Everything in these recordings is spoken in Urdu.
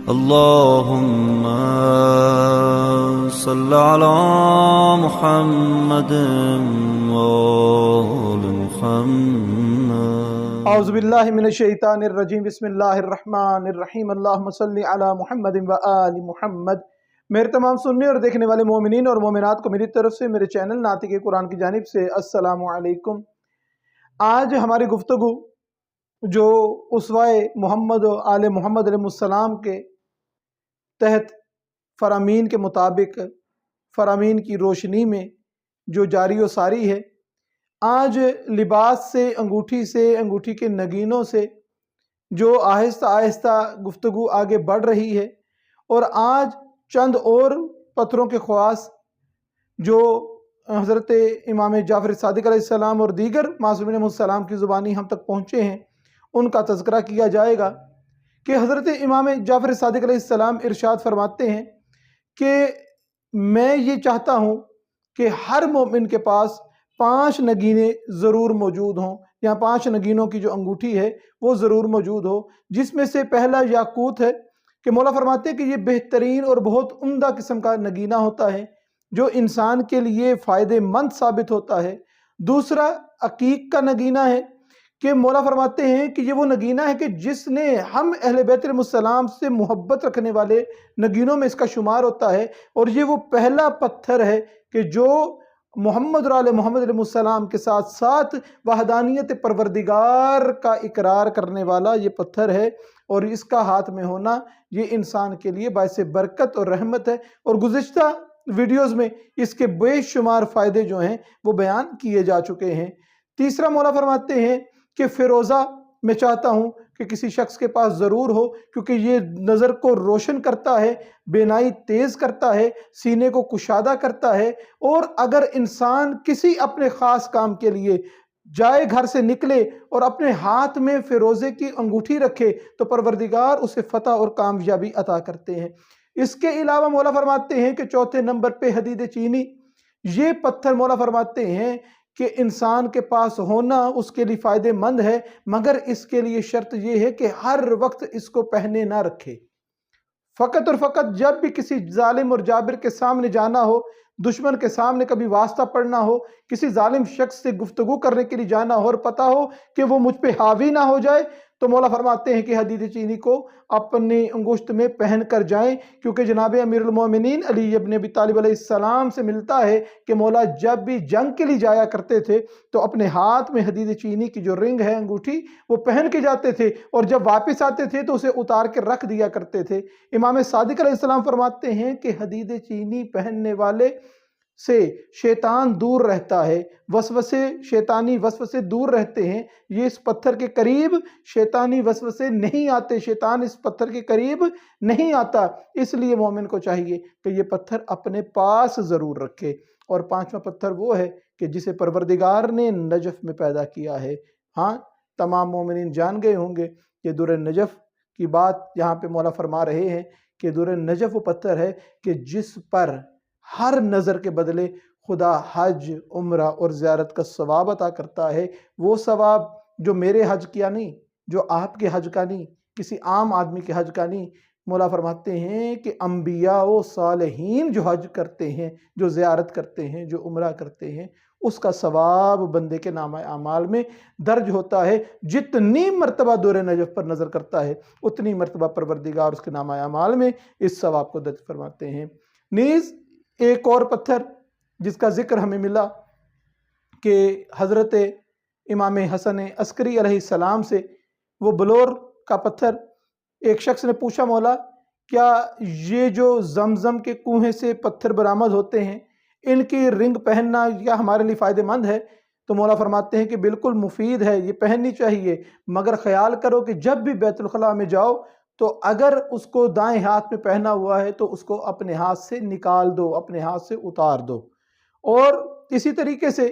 اللهم صل على محمد وآل محمد۔ اعوذ باللہ من الشیطان الرجیم، بسم اللہ الرحمن الرحیم۔ اللہم صل علی محمد وآل محمد۔ میرے تمام سننے اور دیکھنے والے مومنین اور مومنات کو میری طرف سے، میرے چینل ناطق قرآن کی جانب سے السلام علیکم۔ آج ہماری گفتگو جو اسوہ محمد و آل محمد علیہ السلام کے تحت فرامین کے مطابق، فرامین کی روشنی میں جو جاری و ساری ہے، آج لباس سے، انگوٹھی کے نگینوں سے جو آہستہ آہستہ گفتگو آگے بڑھ رہی ہے، اور آج چند اور پتھروں کے خواص جو حضرت امام جعفر صادق علیہ السلام اور دیگر معصومین علیہ السلام کی زبانی ہم تک پہنچے ہیں، ان کا تذکرہ کیا جائے گا کہ حضرت امام جعفر صادق علیہ السلام ارشاد فرماتے ہیں کہ میں یہ چاہتا ہوں کہ ہر مومن کے پاس 5 نگینے ضرور موجود ہوں، یا 5 نگینوں کی جو انگوٹھی ہے وہ ضرور موجود ہو، جس میں سے پہلا یاقوت ہے کہ مولا فرماتے ہیں کہ یہ بہترین اور بہت عمدہ قسم کا نگینہ ہوتا ہے جو انسان کے لیے فائدہ مند ثابت ہوتا ہے۔ دوسرا عقیق کا نگینہ ہے کہ مولا فرماتے ہیں کہ یہ وہ نگینہ ہے کہ جس نے ہم اہل بیت علیہ السلام سے محبت رکھنے والے نگینوں میں اس کا شمار ہوتا ہے، اور یہ وہ پہلا پتھر ہے کہ جو محمد اور آل محمد علیہ السلام کے ساتھ ساتھ وحدانیت پروردگار کا اقرار کرنے والا یہ پتھر ہے، اور اس کا ہاتھ میں ہونا یہ انسان کے لیے باعث برکت اور رحمت ہے، اور گزشتہ ویڈیوز میں اس کے بے شمار فائدے جو ہیں وہ بیان کیے جا چکے ہیں۔ تیسرا مولا فرماتے ہیں کہ فیروزہ میں چاہتا ہوں کہ کسی شخص کے پاس ضرور ہو، کیونکہ یہ نظر کو روشن کرتا ہے، بینائی تیز کرتا ہے، سینے کو کشادہ کرتا ہے، اور اگر انسان کسی اپنے خاص کام کے لیے جائے، گھر سے نکلے اور اپنے ہاتھ میں فیروزے کی انگوٹھی رکھے تو پروردگار اسے فتح اور کامیابی عطا کرتے ہیں۔ اس کے علاوہ مولا فرماتے ہیں کہ چوتھے نمبر پہ حدید چینی، یہ پتھر مولا فرماتے ہیں کہ انسان کے پاس ہونا اس کے لیے فائدہ مند ہے، مگر اس کے لیے شرط یہ ہے کہ ہر وقت اس کو پہنے نہ رکھے۔ فقط اور فقط جب بھی کسی ظالم اور جابر کے سامنے جانا ہو، دشمن کے سامنے کبھی واسطہ پڑھنا ہو، کسی ظالم شخص سے گفتگو کرنے کے لیے جانا ہو اور پتہ ہو کہ وہ مجھ پہ حاوی نہ ہو جائے، تو مولا فرماتے ہیں کہ حدید چینی کو اپنی انگشت میں پہن کر جائیں، کیونکہ جناب امیر المومنین علی ابن ابی طالب علیہ السلام سے ملتا ہے کہ مولا جب بھی جنگ کے لیے جایا کرتے تھے تو اپنے ہاتھ میں حدید چینی کی جو رنگ ہے، انگوٹھی، وہ پہن کے جاتے تھے، اور جب واپس آتے تھے تو اسے اتار کے رکھ دیا کرتے تھے۔ امام صادق علیہ السلام فرماتے ہیں کہ حدید چینی پہننے والے سے شیطان دور رہتا ہے، شیطانی وسوسے دور رہتے ہیں، یہ اس پتھر کے قریب شیطانی وسوسے نہیں آتے، شیطان اس پتھر کے قریب نہیں آتا۔ اس لیے مومن کو چاہیے کہ یہ پتھر اپنے پاس ضرور رکھے۔ اور 5واں پتھر وہ ہے کہ جسے پروردگار نے نجف میں پیدا کیا ہے۔ ہاں، تمام مومنین جان گئے ہوں گے کہ در نجف کی بات یہاں پہ مولا فرما رہے ہیں کہ در نجف وہ پتھر ہے کہ جس پر ہر نظر کے بدلے خدا حج، عمرہ اور زیارت کا ثواب عطا کرتا ہے۔ وہ ثواب جو میرے حج کیا نہیں، جو آپ کے حج کا نہیں، کسی عام آدمی کے حج کا نہیں۔ مولا فرماتے ہیں کہ انبیاء و صالحین جو حج کرتے ہیں، جو زیارت کرتے ہیں، جو عمرہ کرتے ہیں، اس کا ثواب بندے کے نامہ اعمال میں درج ہوتا ہے۔ جتنی مرتبہ دور نجف پر نظر کرتا ہے اتنی مرتبہ پروردگار اس کے نامہ اعمال میں اس ثواب کو درج فرماتے ہیں۔ نیز ایک اور پتھر جس کا ذکر ہمیں ملا کہ حضرت امام حسن عسکری علیہ السلام سے، وہ بلور کا پتھر، ایک شخص نے پوچھا مولا کیا یہ جو زمزم کے کنویں سے پتھر برآمد ہوتے ہیں، ان کی رنگ پہننا کیا ہمارے لیے فائدہ مند ہے؟ تو مولا فرماتے ہیں کہ بالکل مفید ہے، یہ پہننی چاہیے، مگر خیال کرو کہ جب بھی بیت الخلاء میں جاؤ تو اگر اس کو دائیں ہاتھ میں پہنا ہوا ہے تو اس کو اپنے ہاتھ سے نکال دو، اپنے ہاتھ سے اتار دو۔ اور اسی طریقے سے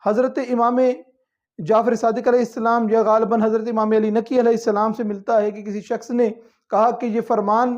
حضرت امام جعفر صادق علیہ السلام یا غالباً حضرت امام علی نقی علیہ السلام سے ملتا ہے کہ کسی شخص نے کہا کہ یہ فرمان